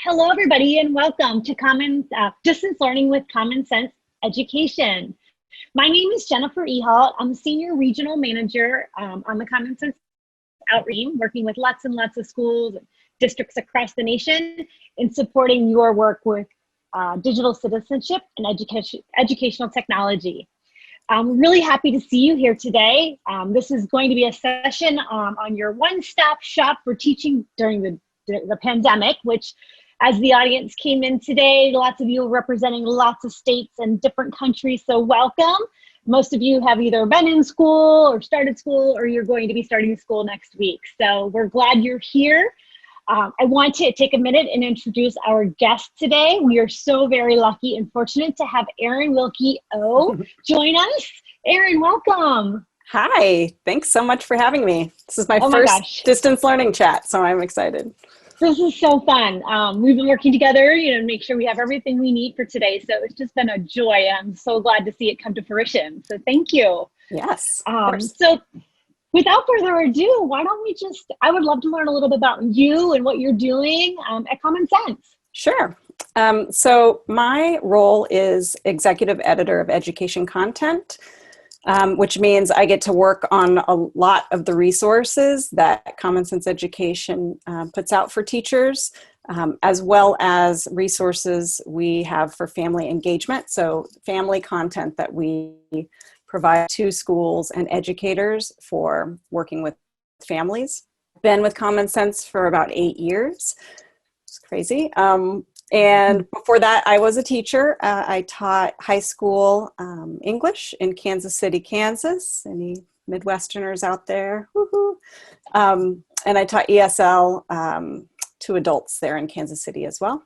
Hello, everybody, and welcome to Distance Learning with Common Sense Education. My name is Jennifer Ehehalt. I'm Senior Regional Manager on the Common Sense Outreach, working with lots and lots of schools and districts across the nation in supporting your work with digital citizenship and educational technology. I'm really happy to see you here today. This is going to be a session on your one-stop shop for teaching during the pandemic, which, as the audience came in today, lots of you are representing lots of states and different countries, so welcome. Most of you have either been in school or started school, or you're going to be starting school next week. So we're glad you're here. I want to take a minute and introduce our guest today. We are so very lucky and fortunate to have Erin Wilkie Oh join us. Erin, welcome. Hi, thanks so much for having me. This is my first distance learning chat, so I'm excited. This is so fun. We've been working together, to make sure we have everything we need for today. So it's just been a joy. I'm so glad to see it come to fruition. So thank you. Yes. So without further ado, why don't we I would love to learn a little bit about you and what you're doing at Common Sense. Sure. So my role is executive editor of education content, which means I get to work on a lot of the resources that Common Sense Education puts out for teachers, as well as resources we have for family engagement. So family content that we provide to schools and educators for working with families. Been with Common Sense for about 8 years. It's crazy. And before that, I was a teacher. I taught high school English in Kansas City, Kansas. Any Midwesterners out there? Woohoo! And I taught ESL to adults there in Kansas City as well.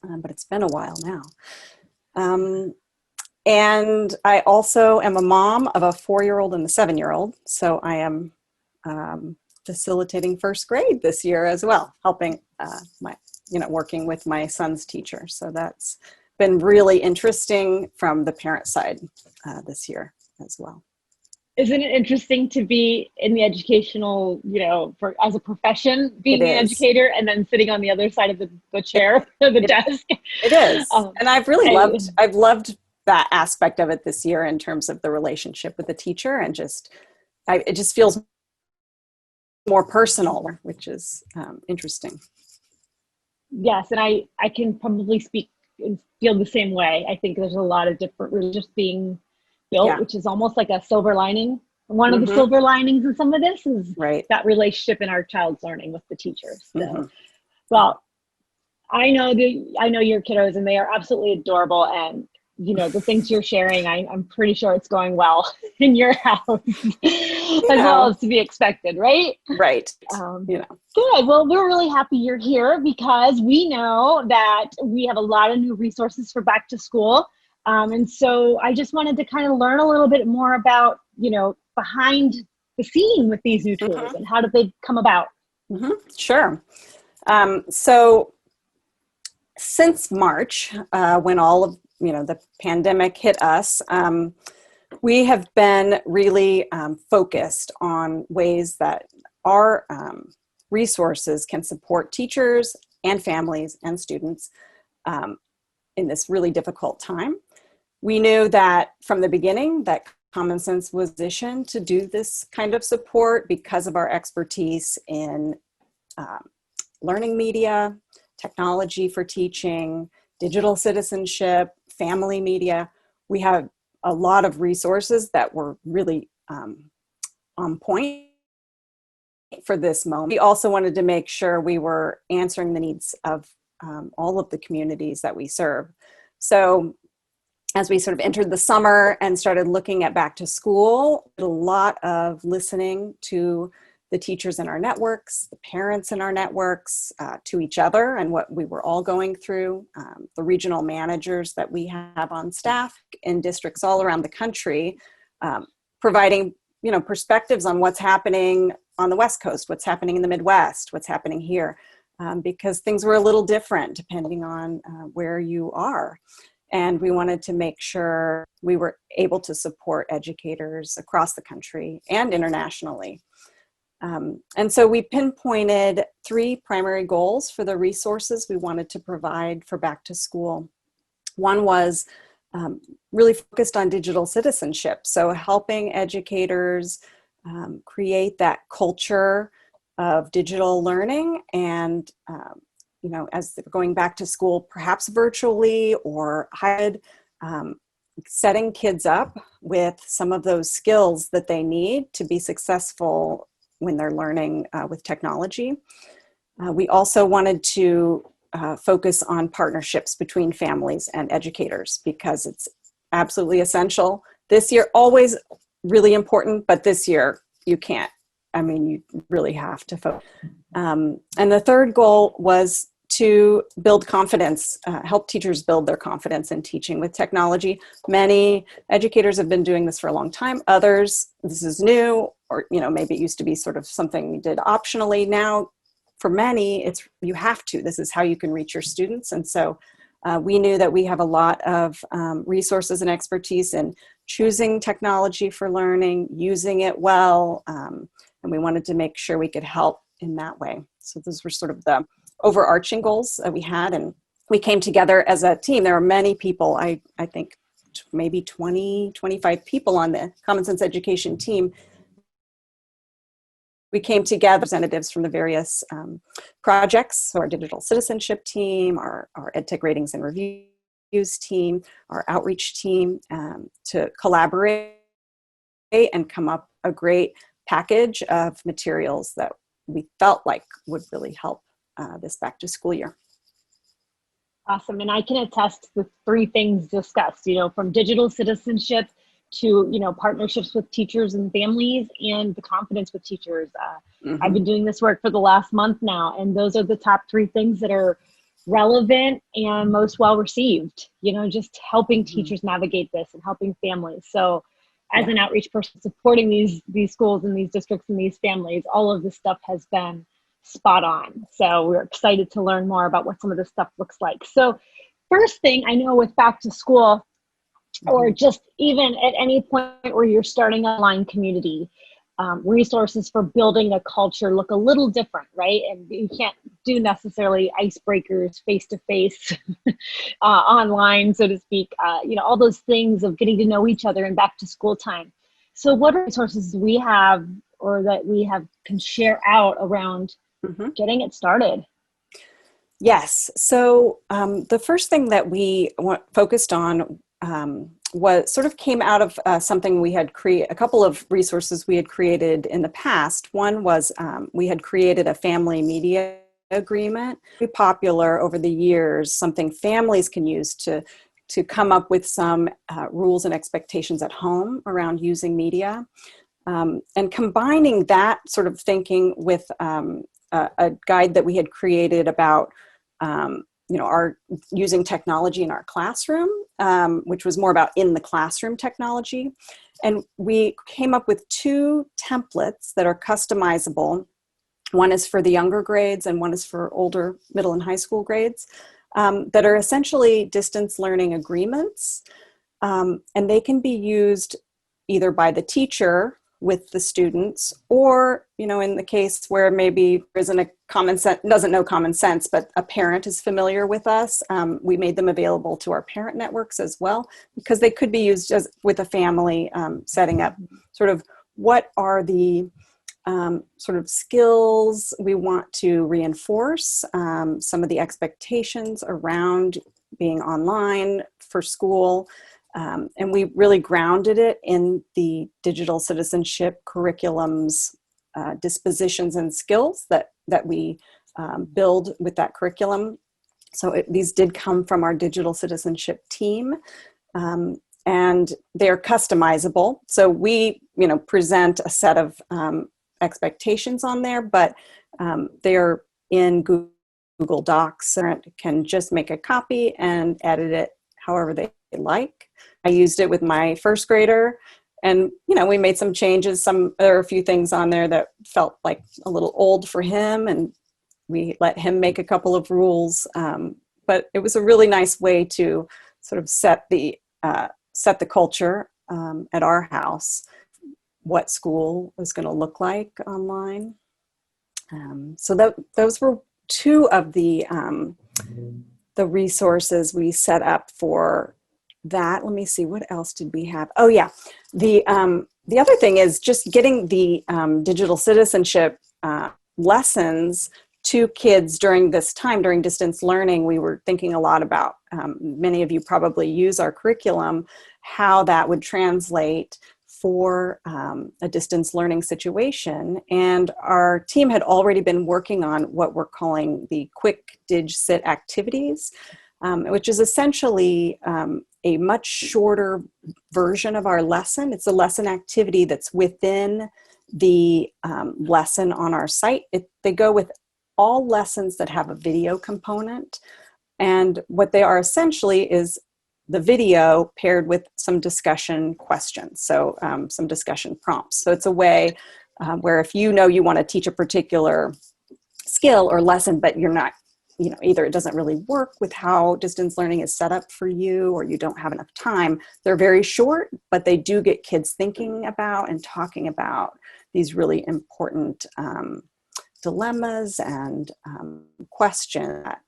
But it's been a while now. And I also am a mom of a 4-year-old and a 7-year-old. So I am facilitating first grade this year as well, helping working with my son's teacher. So that's been really interesting from the parent side this year as well. Isn't it interesting to be in the educational, as a profession, being an educator and then sitting on the other side of the chair, the desk? It is. And I've really loved that aspect of it this year in terms of the relationship with the teacher, and it just feels more personal, which is interesting. Yes, and I can probably speak and feel the same way. I think there's a lot of different religions being built, which is almost like a silver lining. One of the silver linings in some of this is that relationship in our child's learning with the teachers. So, well, I know your kiddos, and they are absolutely adorable. And the things you're sharing, I'm pretty sure it's going well in your house, as well as to be expected, right? Right. Good. Well, we're really happy you're here because we know that we have a lot of new resources for back to school. And so I just wanted to kind of learn a little bit more about, behind the scene with these new tools and how did they come about? Sure. So since March, when all of the pandemic hit us, we have been really focused on ways that our resources can support teachers and families and students in this really difficult time. We knew that from the beginning that Common Sense was positioned to do this kind of support because of our expertise in learning media, technology for teaching, digital citizenship, family media. We have a lot of resources that were really on point for this moment. We also wanted to make sure we were answering the needs of all of the communities that we serve. So as we sort of entered the summer and started looking at back to school, a lot of listening to the teachers in our networks, the parents in our networks, to each other and what we were all going through, the regional managers that we have on staff in districts all around the country, providing perspectives on what's happening on the West Coast, what's happening in the Midwest, what's happening here, because things were a little different depending on where you are. And we wanted to make sure we were able to support educators across the country and internationally. And so we pinpointed 3 primary goals for the resources we wanted to provide for back to school. One was really focused on digital citizenship, so helping educators create that culture of digital learning and, as they're going back to school, perhaps virtually or hybrid, setting kids up with some of those skills that they need to be successful when they're learning with technology. We also wanted to focus on partnerships between families and educators because it's absolutely essential. This year, always really important, but this year you can't. I mean, you really have to focus. And the third goal was to build confidence, help teachers build their confidence in teaching with technology. Many educators have been doing this for a long time. Others, this is new, or maybe it used to be sort of something you did optionally. Now, for many, you have to. This is how you can reach your students. And so we knew that we have a lot of resources and expertise in choosing technology for learning, using it well, and we wanted to make sure we could help in that way. So those were sort of the overarching goals that we had, and we came together as a team. There are many people, I think maybe 20, 25 people on the Common Sense Education team. We came together, representatives from the various projects, so our digital citizenship team, our EdTech ratings and reviews team, our outreach team, to collaborate and come up a great package of materials that we felt like would really help this back to school year. Awesome. And I can attest to the 3 things discussed, from digital citizenship to, partnerships with teachers and families and the confidence with teachers. I've been doing this work for the last month now, and those are the top 3 things that are relevant and most well received, just helping teachers navigate this and helping families. So as an outreach person supporting these schools and these districts and these families, all of this stuff has been spot on. So we're excited to learn more about what some of this stuff looks like. So first thing, I know with back to school, or just even at any point where you're starting an online community, resources for building a culture look a little different, right? And you can't do necessarily icebreakers face-to-face online, so to speak, all those things of getting to know each other in back to school time. So what are resources we have or that we can share out around getting it started? Yes. So the first thing that we focused on was sort of came out of something we had a couple of resources we had created in the past. One was we had created a family media agreement, very popular over the years, something families can use to come up with some rules and expectations at home around using media. And combining that sort of thinking with a guide that we had created about our using technology in our classroom, which was more about in the classroom technology. And we came up with 2 templates that are customizable. One is for the younger grades and one is for older middle and high school grades, that are essentially distance learning agreements. And they can be used either by the teacher with the students, or, in the case where maybe there isn't doesn't know common sense, but a parent is familiar with us, we made them available to our parent networks as well, because they could be used as with a family, setting up sort of what are the sort of skills we want to reinforce, some of the expectations around being online for school. And we really grounded it in the digital citizenship curriculum's dispositions and skills that we build with that curriculum. So these did come from our digital citizenship team, and they're customizable. So we, present a set of expectations on there, but they're in Google Docs. Parent can just make a copy and edit it however they like. I used it with my first grader, and we made some changes. There are a few things on there that felt like a little old for him, and we let him make a couple of rules. But it was a really nice way to sort of set the culture at our house. what school was going to look like online. So those were two of the resources we set up for that. Let me see, what else did we have? Oh yeah, the other thing is just getting the digital citizenship lessons to kids during this time, during distance learning. We were thinking a lot about, many of you probably use our curriculum, how that would translate for a distance learning situation. And our team had already been working on what we're calling the quick dig sit activities, which is essentially a much shorter version of our lesson. It's a lesson activity that's within the lesson on our site. They go with all lessons that have a video component. And what they are essentially is the video paired with some discussion questions, so some discussion prompts. So it's a way where if you know you want to teach a particular skill or lesson, but you're not, either it doesn't really work with how distance learning is set up for you, or you don't have enough time, they're very short, but they do get kids thinking about and talking about these really important dilemmas and questions that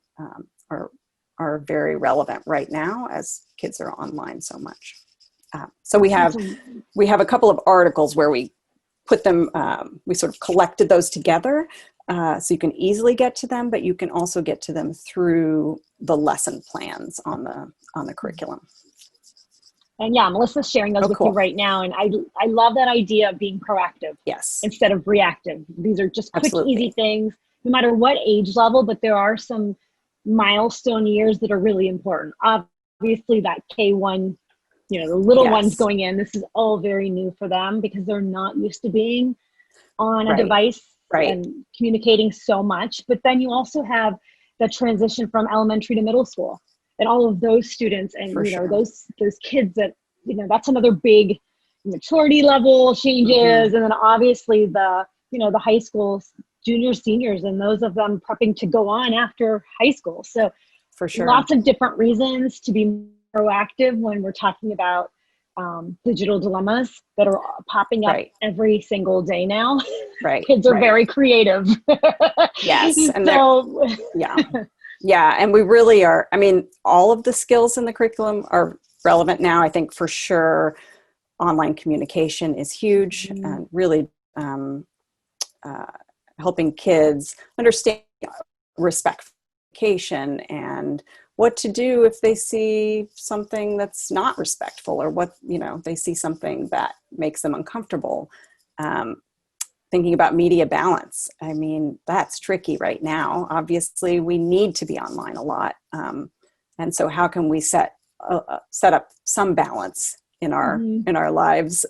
are very relevant right now as kids are online so much. So we have a couple of articles where we put them, we sort of collected those together, so you can easily get to them, but you can also get to them through the lesson plans on the curriculum. And yeah, Melissa's sharing those with you right now. And I love that idea of being proactive. Yes. Instead of reactive. These are just quick, Absolutely. easy things, no matter what age level, but there are some milestone years that are really important. Obviously that K1, the little ones going in, this is all very new for them because they're not used to being on a device and communicating so much. But then you also have the transition from elementary to middle school and all of those students and, those kids that, that's another big maturity level changes. Mm-hmm. And then obviously the high school juniors, seniors, and those of them prepping to go on after high school. So for sure, lots of different reasons to be proactive when we're talking about digital dilemmas that are popping up every single day now. Right. Kids are very creative. Yes. And so, yeah. And we really are, all of the skills in the curriculum are relevant now. I think for sure, online communication is huge, and really helping kids understand respect for communication and what to do if they see something that's not respectful, or what, they see something that makes them uncomfortable. Thinking about media balance. That's tricky right now. Obviously, we need to be online a lot. And so how can we set up some balance in our lives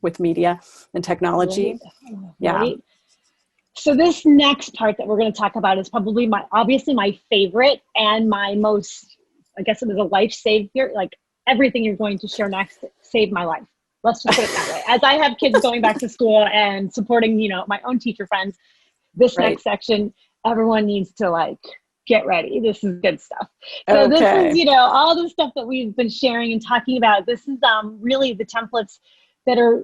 with media and technology? Right. Yeah. Right. So this next part that we're going to talk about is probably obviously my favorite and my most, I guess it was a life savior. Like everything you're going to share next saved my life. Let's just put it that way. As I have kids going back to school and supporting, my own teacher friends, this next section, everyone needs to get ready. This is good stuff. So this is, all the stuff that we've been sharing and talking about. This is really the templates that are,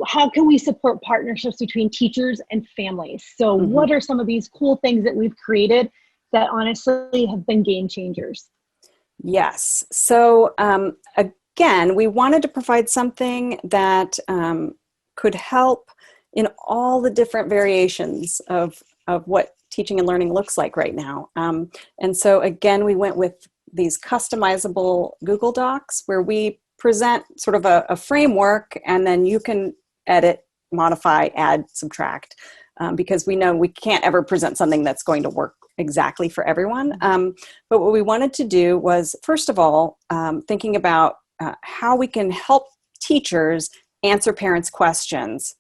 how can we support partnerships between teachers and families? So what are some of these cool things that we've created that honestly have been game changers? Yes. So again, we wanted to provide something that could help in all the different variations of what teaching and learning looks like right now. And so again, we went with these customizable Google Docs where we present sort of a framework, and then you can edit, modify, add, subtract, because we know we can't ever present something that's going to work exactly for everyone. But what we wanted to do was, first of all, thinking about how we can help teachers answer parents' questions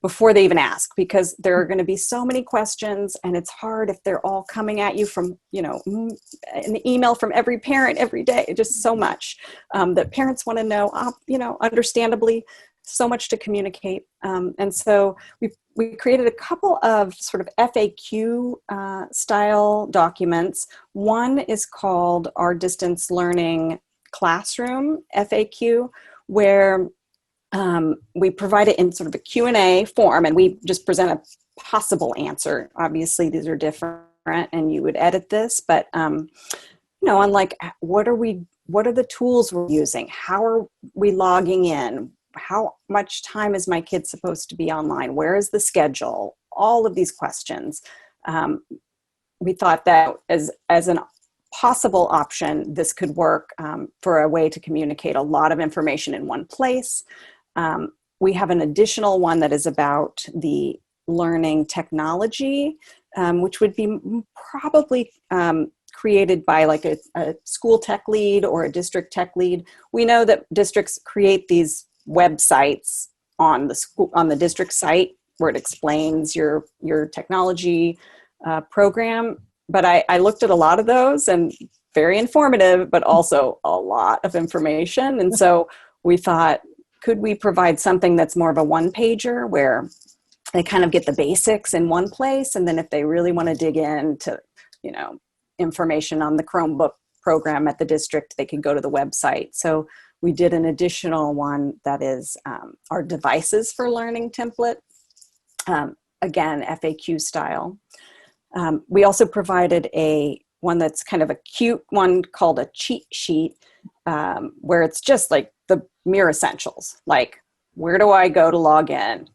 before they even ask, because there are going to be so many questions, and it's hard if they're all coming at you from, an email from every parent every day, just so much that parents want to know, understandably, so much to communicate. And so we created a couple of sort of FAQ style documents. One is called our Distance Learning Classroom FAQ, where We provide it in sort of a Q&A form, and we just present a possible answer. Obviously, these are different, and you would edit this, but on like, what are the tools we're using? How are we logging in? How much time is my kid supposed to be online? Where is the schedule? All of these questions. We thought that as an possible option, this could work for a way to communicate a lot of information in one place. We have an additional one that is about the learning technology, which would be probably created by like a school tech lead or a district tech lead. We know that districts create these websites on the district site where it explains your technology program. But I looked at a lot of those, and very informative, but also a lot of information. And so we thought, could we provide something that's more of a one-pager where they kind of get the basics in one place, and then if they really want to dig into, information on the Chromebook program at the district, they could go to the website. So we did an additional one that is our devices for learning template, again, FAQ style. We also provided one that's kind of a cute one called a cheat sheet, where it's just like the mere essentials, like where do I go to log in?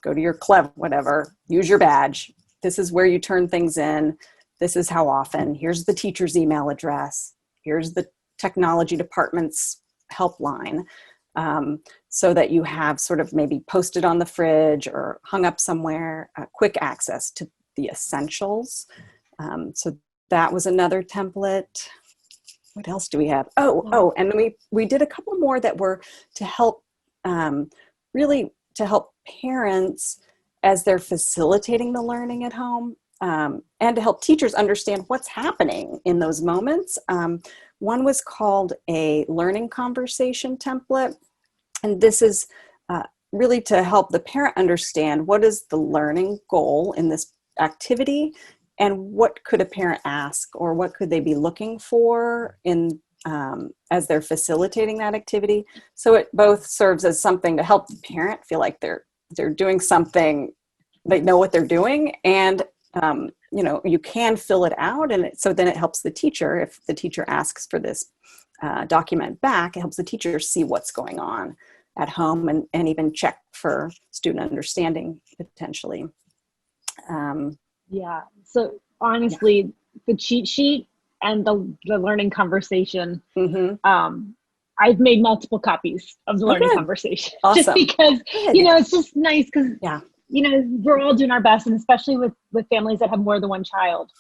Go to your Clever, whatever, use your badge. This is where you turn things in. This is how often. Here's the teacher's email address. Here's the technology department's helpline, so that you have sort of maybe posted on the fridge or hung up somewhere, quick access to the essentials. So that was another template. What else do we have? And then we did a couple more that were to help, really to help parents as they're facilitating the learning at home, and to help teachers understand what's happening in those moments. One was called a learning conversation template. And this is really to help the parent understand what is the learning goal in this activity, and what could a parent ask, or what could they be looking for in as they're facilitating that activity. So it both serves as something to help the parent feel like they're doing something, they know what they're doing, and you can fill it out, and so then it helps the teacher. If the teacher asks for this document back, it helps the teacher see what's going on at home, and even check for student understanding potentially. Yeah. So honestly, the cheat sheet and the learning conversation, I've made multiple copies of the learning conversation. Awesome. Just because, it's just nice because, we're all doing our best, and especially with families that have more than one child,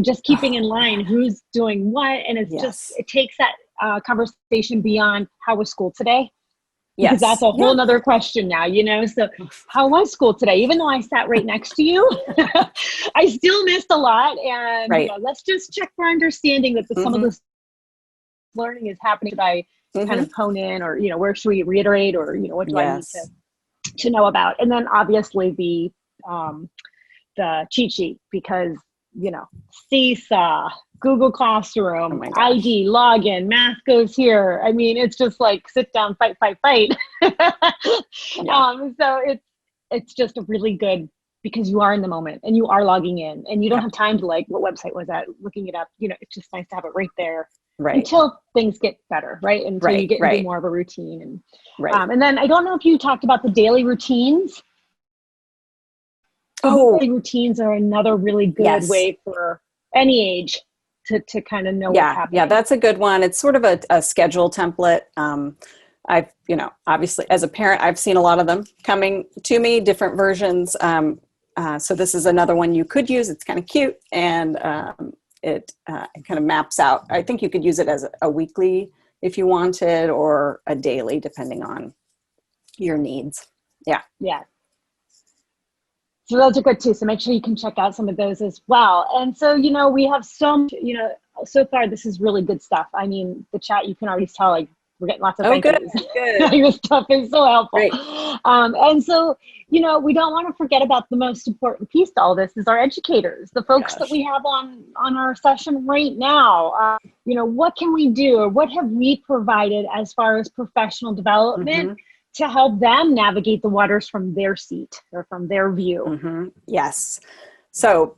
just keeping in line who's doing what. And it's just, it takes that conversation beyond how was school today. Because that's a whole nother question now, so how was school today? Even though I sat right next to you, I still missed a lot. And let's just check for understanding that some of this learning is happening. Should I kind of hone in, or, where should we reiterate, or, what do I need to know about? And then obviously the cheat sheet, because, Seesaw, Google Classroom, ID, login, math goes here. I mean, it's just like sit down, fight. So it's just a really good, because you are in the moment and you are logging in, and you don't have time to like, what website was that, looking it up. It's just nice to have it right there until things get better, right? Until you get into more of a routine. And then I don't know if you talked about the daily routines. Daily routines are another really good way for any age to kind of know what's happening. Yeah, that's a good one. It's sort of a schedule template. I've, obviously as a parent, I've seen a lot of them coming to me, different versions. So this is another one you could use. It's kind of cute, and it kind of maps out. I think you could use it as a weekly if you wanted, or a daily, depending on your needs. Yeah. So those are good too. So make sure you can check out some of those as well. And so, we have so much, so far this is really good stuff. I mean, the chat, you can already tell, like, We're getting lots of Oh, thank good, yous. good. Your stuff is so helpful. Great. And so, we don't want to forget about the most important piece to all this is our educators, the folks that we have on our session right now. What can we do, or what have we provided as far as professional development to help them navigate the waters from their seat or from their view? Yes. So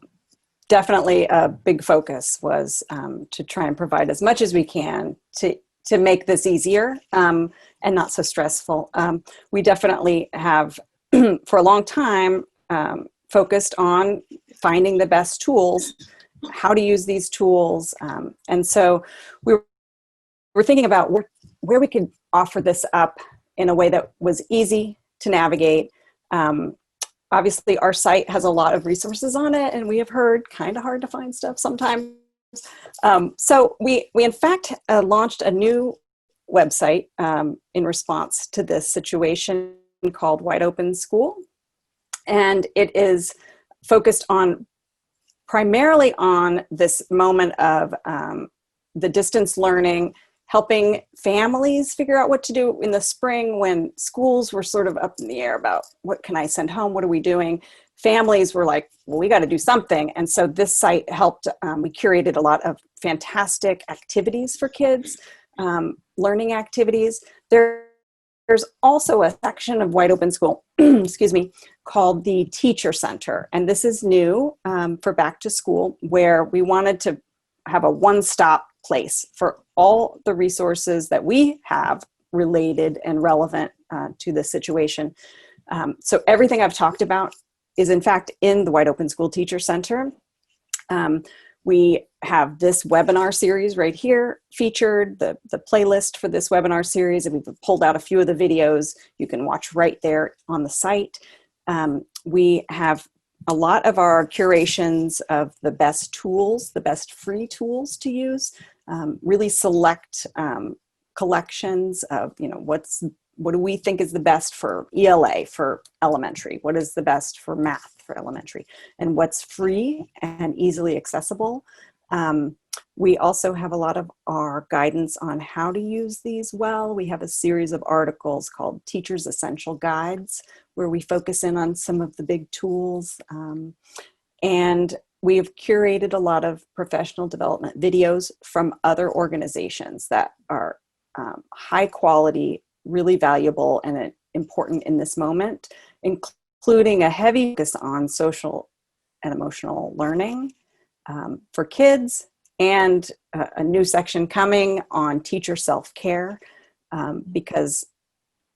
definitely a big focus was to try and provide as much as we can to make this easier and not so stressful. We definitely have, for a long time, focused on finding the best tools, how to use these tools. And so we're thinking about where we could offer this up in a way that was easy to navigate. Obviously, our site has a lot of resources on it, and we have heard kind of hard to find stuff sometimes. So we in fact launched a new website in response to this situation called Wide Open School, and it is focused on primarily on this moment of the distance learning, helping families figure out what to do in the spring when schools were sort of up in the air about what can I send home, what are we doing? Families were like, well, we got to do something. And so this site helped, we curated a lot of fantastic activities for kids, learning activities. There's also a section of Wide Open School, excuse me, called the Teacher Center. And this is new for back to school, where we wanted to have a one-stop place for all the resources that we have related and relevant to this situation. So everything I've talked about is in fact in the Wide Open School Teacher Center. We have this webinar series right here featured, the playlist for this webinar series, and we've pulled out a few of the videos you can watch right there on the site. We have a lot of our curations of the best tools, the best free tools to use, really select collections of, what do we think is the best for ELA for elementary? What is the best for math for elementary? And what's free and easily accessible? We also have a lot of our guidance on how to use these well. We have a series of articles called Teachers Essential Guides, where we focus in on some of the big tools. And we've curated a lot of professional development videos from other organizations that are high quality, really valuable and important in this moment, including a heavy focus on social and emotional learning for kids, and a new section coming on teacher self-care, because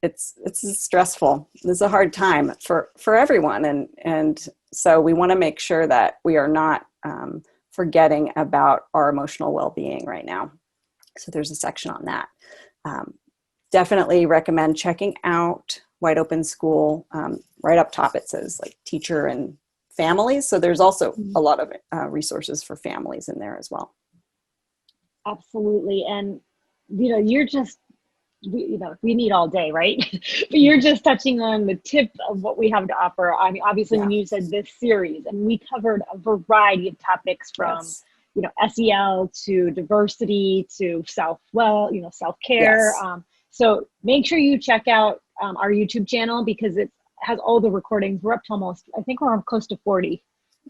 it's stressful. It's a hard time for everyone, and so we want to make sure that we are not forgetting about our emotional well-being right now. So there's a section on that. Definitely recommend checking out Wide Open School. Right up top it says like teacher and families. So there's also a lot of resources for families in there as well. Absolutely. And, we need all day, right? But you're just touching on the tip of what we have to offer. I mean, obviously, when you said this series, and we covered a variety of topics from, SEL to diversity to self-care. So make sure you check out our YouTube channel, because it has all the recordings. We're up to we're close to 40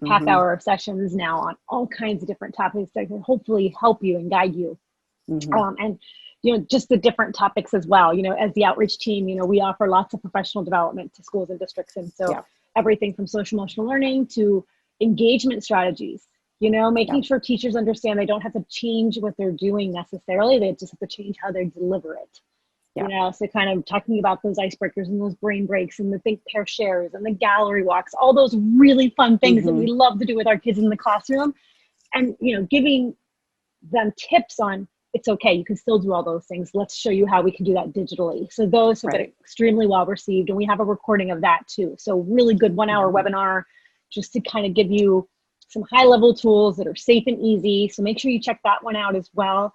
half-hour sessions now on all kinds of different topics that can hopefully help you and guide you. And just the different topics as well. As the outreach team, we offer lots of professional development to schools and districts. And so everything from social emotional learning to engagement strategies, making sure teachers understand they don't have to change what they're doing necessarily. They just have to change how they deliver it. So kind of talking about those icebreakers and those brain breaks and the think, pair, shares and the gallery walks, all those really fun things that we love to do with our kids in the classroom, and, giving them tips on, it's okay, you can still do all those things. Let's show you how we can do that digitally. So those have been extremely well received, and we have a recording of that too. So really good 1 hour webinar, just to kind of give you some high level tools that are safe and easy. So make sure you check that one out as well.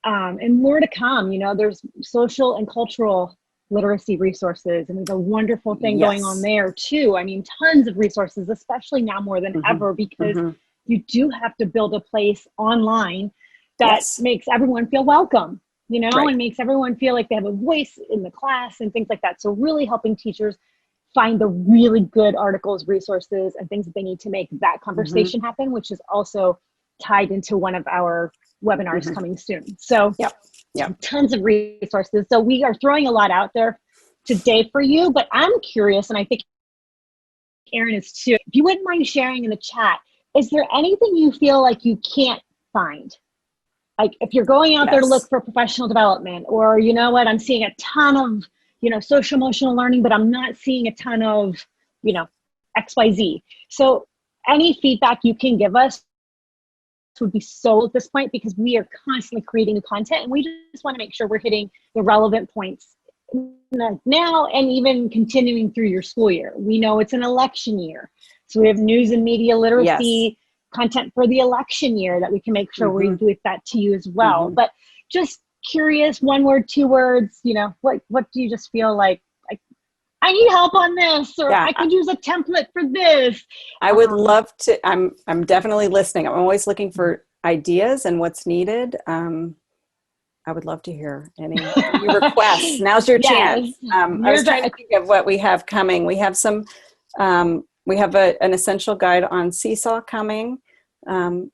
And more to come. There's social and cultural literacy resources, and there's a wonderful thing going on there too. I mean, tons of resources, especially now more than ever, because you do have to build a place online that makes everyone feel welcome. you know, Right. and makes everyone feel like they have a voice in the class and things like that. So really helping teachers find the really good articles, resources, and things that they need to make that conversation happen, which is also tied into one of our webinars coming soon. So Yep. Yep. tons of resources. So we are throwing a lot out there today for you, but I'm curious, and I think Erin is too, if you wouldn't mind sharing in the chat, is there anything you feel like you can't find? Like if you're going out there to look for professional development, or you know what, I'm seeing a ton of, you know, social emotional learning, but I'm not seeing a ton of, you know, XYZ. So any feedback you can give us would be so at this point, because we are constantly creating new content and we just want to make sure we're hitting the relevant points now and even continuing through your school year. We know it's an election year, so we have news and media literacy content for the election year that we can make sure we do that to you as well. But just curious, 1 word, 2 words, you know, what do you just feel like I need help on this, or I could use a template for this? I would love to. I'm definitely listening. I'm always looking for ideas and what's needed. I would love to hear any requests. Now's your chance. I was trying to think of what we have coming. We have some. We have an essential guide on Seesaw coming,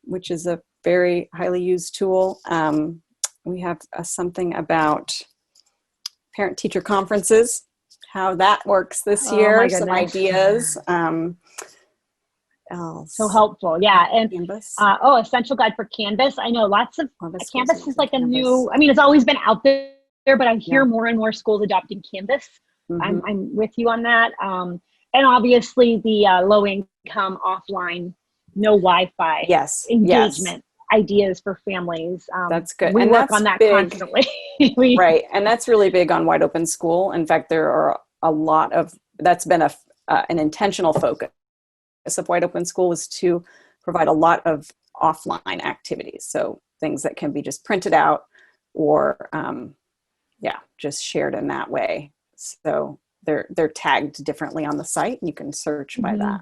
which is a very highly used tool. We have something about parent-teacher conferences, how that works this year, some ideas. So helpful. Yeah. And Canvas. Essential guide for Canvas. I know lots of Canvas is like a new, I mean, it's always been out there, but I hear more and more schools adopting Canvas. I'm with you on that. And obviously the low income offline, no Wi-Fi engagement ideas for families. That's good. We and work on that constantly. Right. And that's really big on Wide Open School. In fact, there are a lot of, that's been an intentional focus of Wide Open School, is to provide a lot of offline activities. So things that can be just printed out or just shared in that way. So they're tagged differently on the site, and you can search by that.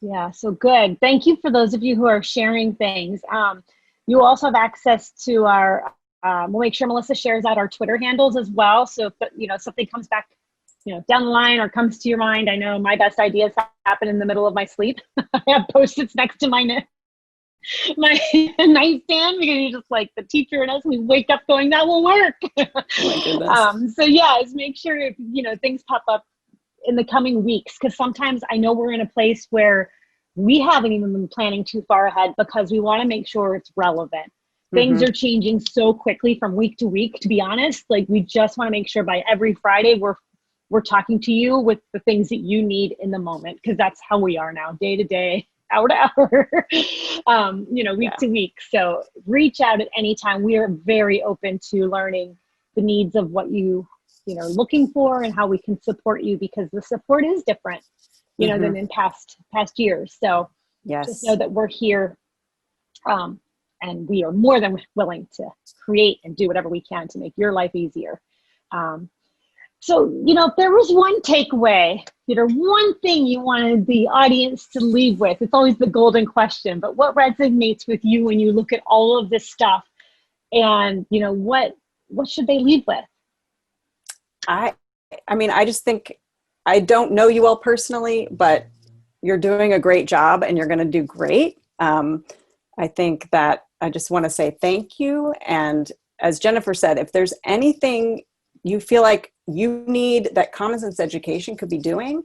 Yeah, so good. Thank you for those of you who are sharing things. You also have access to our, we'll make sure Melissa shares out our Twitter handles as well. So if, you know, something comes back, you know, down the line or comes to your mind, I know my best ideas happen in the middle of my sleep. I have Post-its next to my nightstand, because you're just like the teacher and us, we wake up going, that will work. So yes, make sure if, you know, things pop up in the coming weeks, because sometimes I know we're in a place where we haven't even been planning too far ahead, because we want to make sure it's relevant. Things are changing so quickly from week to week, to be honest. Like, we just want to make sure by every Friday we're talking to you with the things that you need in the moment, because that's how we are now, day to day, hour to hour, you know, week to week. So reach out at any time. We are very open to learning the needs of what you know, looking for, and how we can support you, because the support is different, you know, than in past years. So just know that we're here, and we are more than willing to create and do whatever we can to make your life easier. So, you know, if there was one takeaway, you know, one thing you wanted the audience to leave with, it's always the golden question, but what resonates with you when you look at all of this stuff, and, you know, what should they leave with? I mean, I just think, I don't know you all personally, but you're doing a great job and you're going to do great. I think that I just want to say thank you. And as Jennifer said, if there's anything you feel like you need that Common Sense Education could be doing,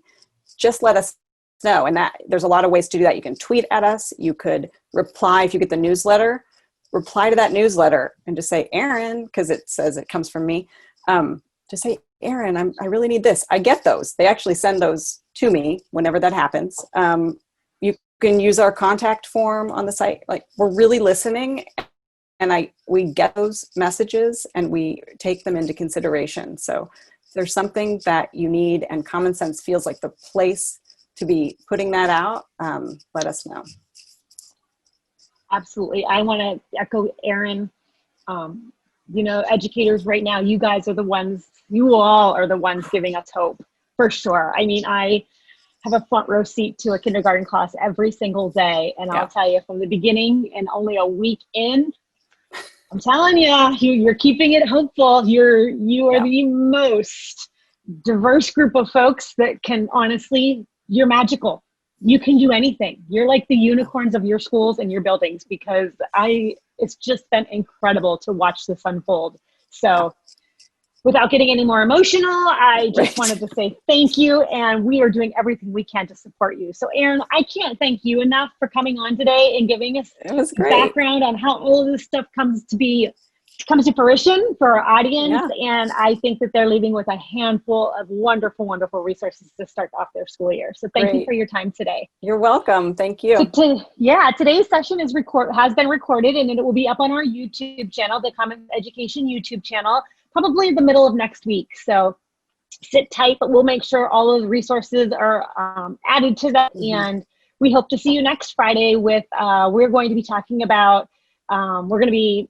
just let us know. And that there's a lot of ways to do that. You can tweet at us. You could reply, if you get the newsletter, reply to that newsletter and just say, Erin, because it says it comes from me. Just say, Erin, I really need this. I get those. They actually send those to me whenever that happens. You can use our contact form on the site. Like, we're really listening, and we get those messages and we take them into consideration. So if there's something that you need and Common Sense feels like the place to be putting that out, let us know. Absolutely. I want to echo Erin. You know, educators right now, you guys are the ones, you all are the ones giving us hope, for sure. I mean, I have a front row seat to a kindergarten class every single day. And I'll tell you, from the beginning and only a week in, I'm telling you're keeping it hopeful. You are the most diverse group of folks that can honestly, you're magical. You can do anything. You're like the unicorns of your schools and your buildings, because it's just been incredible to watch this unfold. So without getting any more emotional, I just wanted to say thank you, and we are doing everything we can to support you. So Erin, I can't thank you enough for coming on today and giving us background on how all of this stuff comes to fruition for our audience. Yeah. And I think that they're leaving with a handful of wonderful, wonderful resources to start off their school year. So thank you for your time today. You're welcome. Thank you. So today's session has been recorded, and it will be up on our YouTube channel, the Commons Education YouTube channel, probably in the middle of next week. So sit tight, but we'll make sure all of the resources are added to that. Mm-hmm. And we hope to see you next Friday with, we're going to be talking about, we're going to be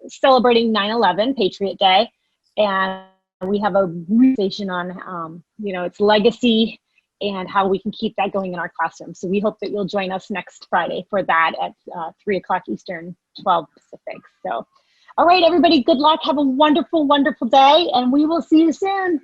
celebrating 9/11, Patriot Day. And we have a conversation on, its legacy and how we can keep that going in our classroom. So we hope that you'll join us next Friday for that at 3 o'clock Eastern, 12 Pacific. So, all right, everybody, good luck. Have a wonderful, wonderful day, and we will see you soon.